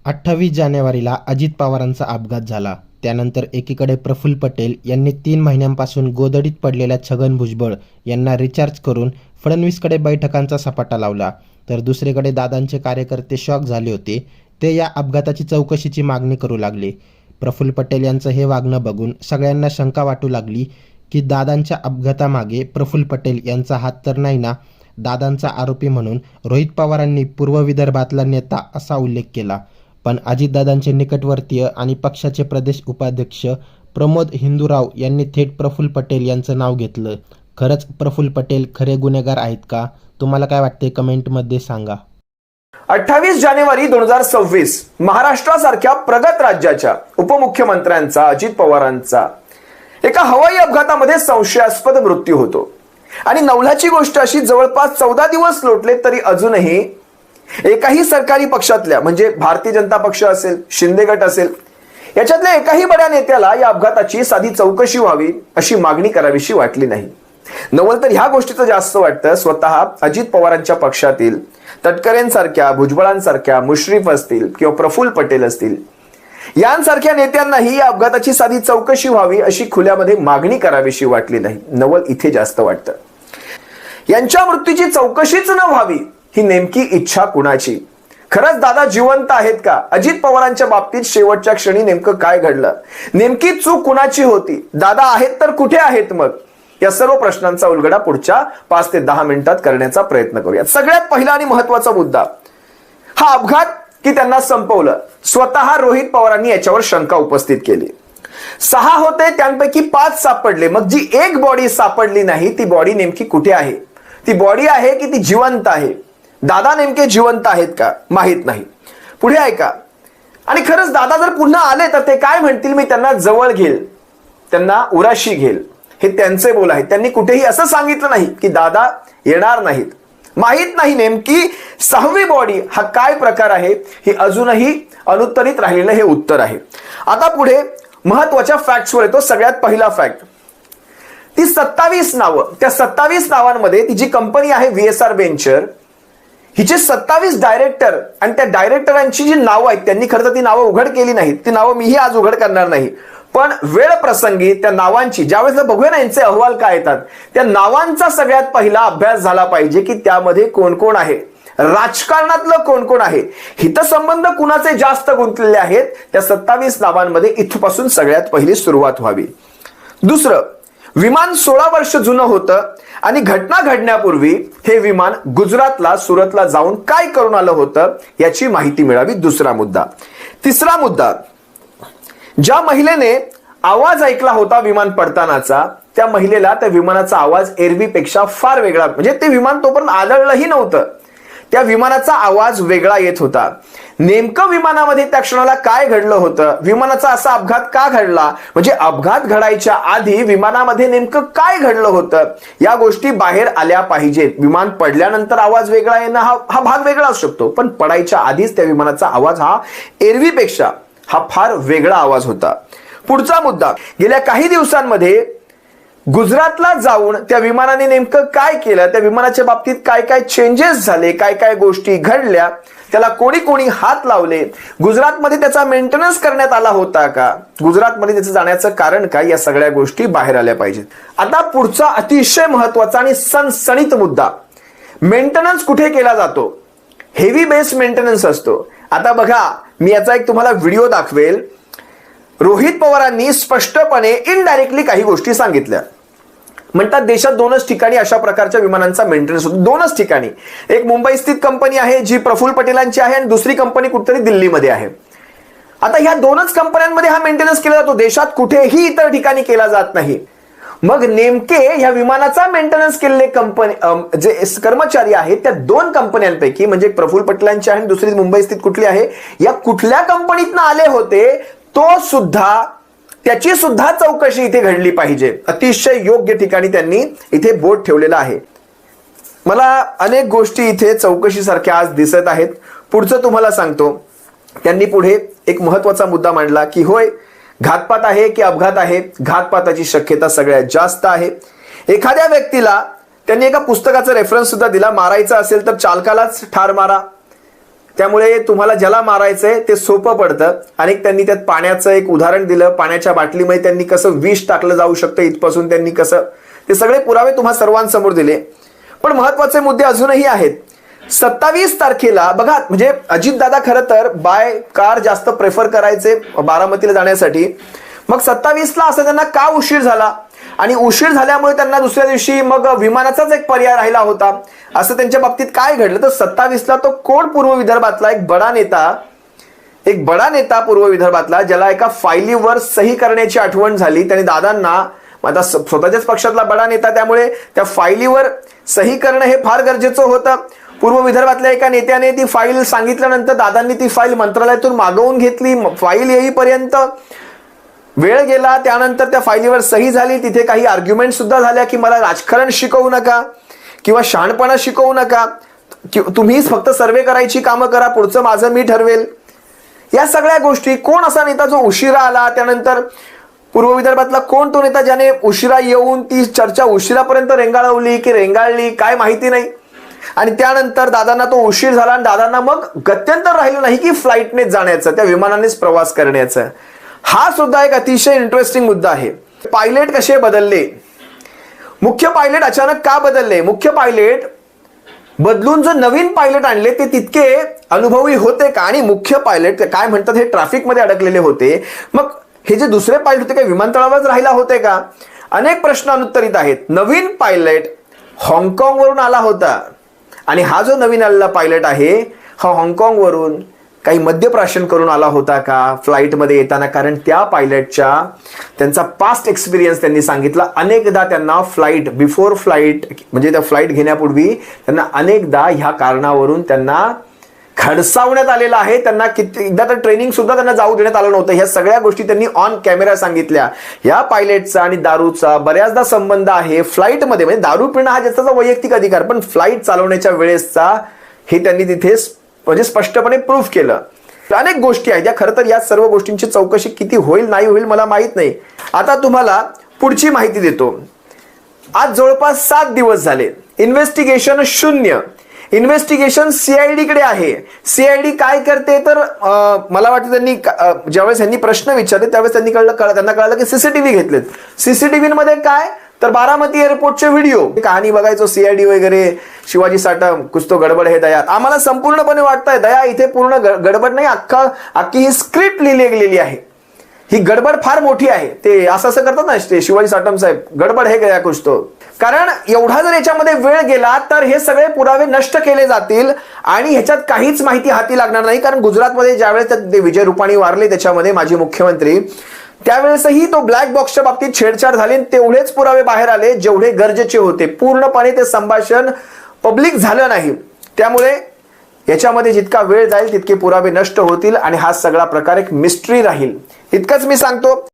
28 जानेवारीला अजित पवारांचा अपघात झाला. त्यानंतर एकीकडे प्रफुल्ल पटेल यांनी 3 महिन्यांपासून गोधडीत पडलेल्या छगन भुजबळ यांना रिचार्ज करून फडणवीसकडे बैठकांचा सपाटा लावला, तर दुसरीकडे दादांचे कार्यकर्ते शॉक झाले होते. ते या अपघाताची चौकशीची मागणी करू लागले. प्रफुल्ल पटेल यांचं हे वागणं बघून सगळ्यांना शंका वाटू लागली की दादांच्या अपघातामागे प्रफुल्ल पटेल यांचा हात तर नाही ना. दादांचा आरोपी म्हणून रोहित पवारांनी पूर्व विदर्भातला नेता असा उल्लेख केला, पण अजितदादांचे निकटवर्तीय आणि पक्षाचे प्रदेश उपाध्यक्ष प्रमोद हिंदूराव यांनी थेट प्रफुल्ल पटेल यांचं नाव घेतलं. खरंच प्रफुल्ल पटेल खरे गुन्हेगार आहेत का? तुम्हाला काय वाटते कमेंटमध्ये सांगा. 28 जानेवारी 2026 महाराष्ट्रासारख्या प्रगत राज्याच्या उपमुख्यमंत्र्यांचा अजित पवारांचा एका हवाई अपघातामध्ये संशयास्पद मृत्यू होतो. आणि नवलाची गोष्ट अशी, जवळपास 14 दिवस लोटले तरी अजूनही एकाही सरकारी पक्षातल्या, म्हणजे भारतीय जनता पक्ष असेल, शिंदे गट असेल, याच्यातल्या एकाही बड्या नेत्याला या अपघाताची साधी चौकशी व्हावी अशी मागणी करावीशी वाटली नाही. नवल तर ह्या गोष्टीचं जास्त वाटतं स्वतः अजित पवारांच्या पक्षातील तटकरेंसारख्या, भुजबळांसारख्या, मुश्रीफ असतील किंवा प्रफुल्ल पटेल असतील, यांसारख्या नेत्यांनाही या अपघाताची साधी चौकशी व्हावी अशी खुल्यामध्ये मागणी करावीशी वाटली नाही. नवल इथे जास्त वाटतं. यांच्या मृत्यूची चौकशीच न व्हावी ही नेमकी इच्छा कुणाची? खरंच दादा जिवंत आहेत का? अजित पवारांच्या बाबतीत शेवटच्या क्षणी नेमकं काय घडलं? नेमकी चूक कुणाची होती? दादा आहेत तर कुठे आहेत मग? या सर्व प्रश्नांचा उलगडा पुढच्या 5 ते 10 मिनिटात करण्याचा प्रयत्न करूया. सगळ्यात पहिला आणि महत्वाचा मुद्दा, हा अपघात की त्यांना संपवलं? स्वतः रोहित पवारांनी याच्यावर शंका उपस्थित केली. 6 होते, त्यांपैकी 5 सापडले. मग जी एक बॉडी सापडली नाही, ती बॉडी नेमकी कुठे आहे? ती बॉडी आहे की ती जिवंत आहे? दादा नेमके जिवंत आहेत का? माहित नाही. पुढे ऐका. आणि खरंच दादा जर पुन्हा आले तर ते काय म्हणतील? मी त्यांना जवळ घेईल, त्यांना उराशी घेईल. हे त्यांचे बोल आहेत. त्यांनी कुठेही असं सांगितलं नाही की दादा येणार नाहीत. माहित नाही नेमकी 6वी बॉडी हा काय प्रकार आहे, हे अजूनही अनुत्तरित राहिलेलं हे उत्तर आहे. आता पुढे महत्वाच्या फॅक्ट्सवर येतो. सगळ्यात पहिला फॅक्ट, ती 27 नावं, त्या 27 नावांमध्ये ती जी कंपनी आहे VSR वेंचर, हिचे 27 डायरेक्टर आणि त्या डायरेक्टरांची जी नावं आहेत, त्यांनी खरं तर ती नावं उघड केली नाहीत. ती नावं मीही आज उघड करणार नाही, पण वेळ प्रसंगी त्या नावांची ज्यावेळेस बघूया ना यांचे अहवाल काय येतात, त्या नावांचा सगळ्यात पहिला अभ्यास झाला पाहिजे की त्यामध्ये कोण कोण आहे, राजकारणातलं कोण कोण आहे, हितसंबंध कुणाचे जास्त गुंतलेले आहेत. त्या 27 नावांमध्ये इथपासून सगळ्यात पहिली सुरुवात व्हावी. दुसरं, विमान 16 वर्ष जुनं होतं आणि घटना घडण्यापूर्वी हे विमान गुजरातला, सुरतला जाऊन काय करून आलं होतं याची माहिती मिळावी. दुसरा मुद्दा. तिसरा मुद्दा, ज्या महिलेने आवाज ऐकला होता विमान पडतानाचा, त्या महिलेला त्या विमानाचा आवाज एरवीपेक्षा फार वेगळा, म्हणजे ते विमान तोपर्यंत आदळलंही नव्हतं, त्या विमानाचा आवाज वेगळा येत होता. नेमकं विमानामध्ये त्या क्षणाला काय घडलं होतं? विमानाचा असा अपघात का घडला? म्हणजे अपघात घडायच्या आधी विमानामध्ये नेमकं काय घडलं होतं, या गोष्टी बाहेर आल्या पाहिजेत. विमान पडल्यानंतर आवाज वेगळा येणं हा भाग वेगळा असू शकतो, पण पडायच्या आधीच त्या विमानाचा आवाज हा एरवीपेक्षा हा फार वेगळा आवाज होता. पुढचा मुद्दा, गेल्या काही दिवसांमध्ये गुजरातला जाऊन त्या विमानाने नेमकं काय केलं, त्या विमानाच्या बाबतीत काय काय चेंजेस झाले, काय काय गोष्टी घडल्या, त्याला कोणी कोणी हात लावले, गुजरातमध्ये त्याचा मेंटेनन्स करण्यात आला होता का, गुजरातमध्ये त्याचं जाण्याचं कारण काय, या सगळ्या गोष्टी बाहेर आल्या पाहिजेत. आता पुढचा अतिशय महत्वाचा आणि सणसणीत मुद्दा, मेंटेनन्स कुठे केला जातो? हेवी बेस मेंटेनन्स असतो. आता बघा, मी याचा एक तुम्हाला व्हिडिओ दाखवेल. रोहित पवारांनी स्पष्टपणे इनडायरेक्टली काही गोष्टी सांगितल्या. म्हणतात देशात 2च ठिकाणी अशा प्रकारच्या विमानांचा मेंटेनन्स होतो. 2च ठिकाणी. एक मुंबई स्थित कंपनी आहे जी प्रफुल्ल पटेलांची आहे, आणि दुसरी कंपनी कुठेतरी दिल्लीमध्ये आहे. आता ह्या 2च कंपन्यांमध्ये हा मेंटेनन्स केला जातो. देशात कुठेही इतर ठिकाणी केला जात नाही. मग नेमके ह्या विमानाचा मेंटेनन्स केलेले कंपनी जे कर्मचारी आहेत, त्या 2 कंपन्यांपैकी, म्हणजे प्रफुल्ल पटेलांची आहे आणि दुसरी मुंबई स्थित कुठली आहे, या कुठल्या कंपनीतनं आले होते, तो सुद्धा, त्याची सुद्धा चौकशी इथे घडली पाहिजे. अतिशय योग्य ठिकाणी त्यांनी इथे बोट ठेवलेला आहे. मला अनेक गोष्टी इथे चौकशीसारख्या आज दिसत आहेत. पुढचं तुम्हाला सांगतो. त्यांनी पुढे एक महत्वाचा मुद्दा मांडला की होय, घातपात आहे की अपघात आहे? घातपाताची शक्यता सगळ्यात जास्त आहे. एखाद्या व्यक्तीला, त्यांनी एका पुस्तकाचा रेफरन्स सुद्धा दिला, मारायचा असेल तर चालकालाच ठार मारा, त्यामुळे तुम्हाला ज्याला मारायचंय ते सोपं पडतं. आणि त्यांनी त्यात पाण्याचं एक उदाहरण दिलं, पाण्याच्या बाटलीमध्ये त्यांनी कसं विष टाकलं जाऊ शकतं इथपासून त्यांनी कसं, ते सगळे पुरावे तुम्हा सर्वांसमोर दिले. पण महत्वाचे मुद्दे अजूनही आहेत. 27 तारखेला बघा, म्हणजे अजितदादा खरं तर बाय कार जास्त प्रेफर करायचे बारामतीला जाण्यासाठी. मग 27ला असं त्यांना का उशीर झाला, आणि उशीर झाल्यामुळे त्यांना दुसऱ्या दिवशी मग विमानाचाच एक पर्याय राहिला होता, असं त्यांच्या बाबतीत काय घडलं. तर 27ला तो कोण पूर्व विदर्भातला एक बडा नेता पूर्व विदर्भातला, ज्याला एका फाईलीवर सही करण्याची आठवण झाली. त्याने दादांना, आता स्वतःच्याच पक्षातला बडा नेता, त्यामुळे त्या फाईलीवर सही करणं हे फार गरजेचं होतं. पूर्व विदर्भातल्या एका नेत्याने ती फाईल सांगितल्यानंतर दादांनी ती फाईल मंत्रालयातून मागवून घेतली. फाईल येईपर्यंत वेळ गेला. त्यानंतर त्या फाईलीवर सही झाली. तिथे काही आर्ग्युमेंट सुद्धा झाल्या की मला राजकारण शिकवू नका किंवा शहाणपणा शिकवू नका, तुम्हीच फक्त सर्वे करायची कामं करा, पुढचं माझं मी ठरवेल. या सगळ्या गोष्टी, कोण असा नेता जो उशिरा आला, त्यानंतर पूर्व विदर्भातला कोण तो नेता ज्याने उशिरा येऊन ती चर्चा उशिरापर्यंत रेंगाळवली की रेंगाळली काय माहिती नाही. आणि त्यानंतर दादांना तो उशीर झाला आणि दादांना मग गत्यंतर राहिलं नाही की फ्लाईटनेच जाण्याचं, त्या विमानानेच प्रवास करण्याचं. हा सुद्धा एक अतिशय इंटरेस्टिंग मुद्दा आहे. पायलट कसे बदलले, मुख्य पायलट अचानक का बदलले, मुख्य पायलट बदलून जो नवीन पायलट आणले ते तितके अनुभवी होते का, आणि मुख्य पायलट काय म्हणतात हे ट्रॅफिक मध्ये अडकलेले होते, मग हे जे दुसरे पायलट होते काही विमानतळावरच राहिला होते का. अनेक प्रश्न अनुत्तरित आहेत. नवीन पायलट हाँगकाँग वरून आला होता, आणि हा जो नवीन आलेला पायलट आहे हा हाँगकाँग वरून काही मद्यप्राशन करून आला होता का फ्लाईटमध्ये येताना. कारण त्या पायलटच्या त्यांचा पास्ट एक्सपिरियन्स त्यांनी सांगितला. अनेकदा त्यांना बिफोर फ्लाईट म्हणजे त्या फ्लाईट घेण्यापूर्वी त्यांना अनेकदा ह्या कारणावरून त्यांना खडसावण्यात आलेलं आहे. त्यांना एकदा तर ट्रेनिंग सुद्धा त्यांना जाऊ देण्यात आलं नव्हतं. ह्या सगळ्या गोष्टी त्यांनी ऑन कॅमेरा सांगितल्या. या पायलटचा आणि दारूचा बऱ्याचदा संबंध आहे फ्लाईटमध्ये, म्हणजे दारू पिणं हा ज्याचा वैयक्तिक अधिकार, पण फ्लाईट चालवण्याच्या वेळेसचा हे त्यांनी तिथे म्हणजे स्पष्टपणे प्रूफ केलं. अनेक गोष्टी आहेत या, खरं तर या सर्व गोष्टींची चौकशी किती होईल नाही होईल मला माहित नाही. आता तुम्हाला पुढची माहिती देतो. आज जवळपास 7 दिवस झाले, इन्व्हेस्टिगेशन शून्य. इन्व्हेस्टिगेशन सीआयडी कडे आहे. सीआयडी काय करते तर मला वाटतं त्यांनी ज्यावेळेस यांनी प्रश्न विचारले त्यावेळेस त्यांना कळलं की सीसीटीव्ही घेतलेत. सीसीटीव्ही मध्ये काय तर बारामती एअरपोर्टचे व्हिडिओ, कहाणी बघायचो सीआयडी वगैरे, शिवाजी साटम कुछ तो गडबड है दया. आम्हाला संपूर्णपणे वाटतंय दया इथे पूर्ण गडबड नाही, अख्खी ही स्क्रिप्ट लिहिली गेलेली आहे. ही गडबड फार मोठी आहे. ते असं करतात ना ते शिवाजी साटम साहेब, गडबड है गया कुछ तो. कारण एवढा जर याच्यामध्ये वेळ गेला तर हे सगळे पुरावे नष्ट केले जातील आणि ह्याच्यात काहीच माहिती हाती लागणार नाही. कारण गुजरातमध्ये ज्यावेळेस विजय रुपाणी वारले त्याच्यामध्ये माजी मुख्यमंत्री, त्यावेळेसही तो ब्लॅक बॉक्सच्या बाबतीत छेडछाड झाली. तेवढेच पुरावे बाहेर आले जेवढे गरजेचे होते. पूर्णपणे ते संभाषण पब्लिक झालं नाही. त्यामुळे याच्यामध्ये जितका वेळ जाईल तितके पुरावे नष्ट होतील आणि हा सगळा प्रकार एक मिस्ट्री राहील. इतकंच मी सांगतो.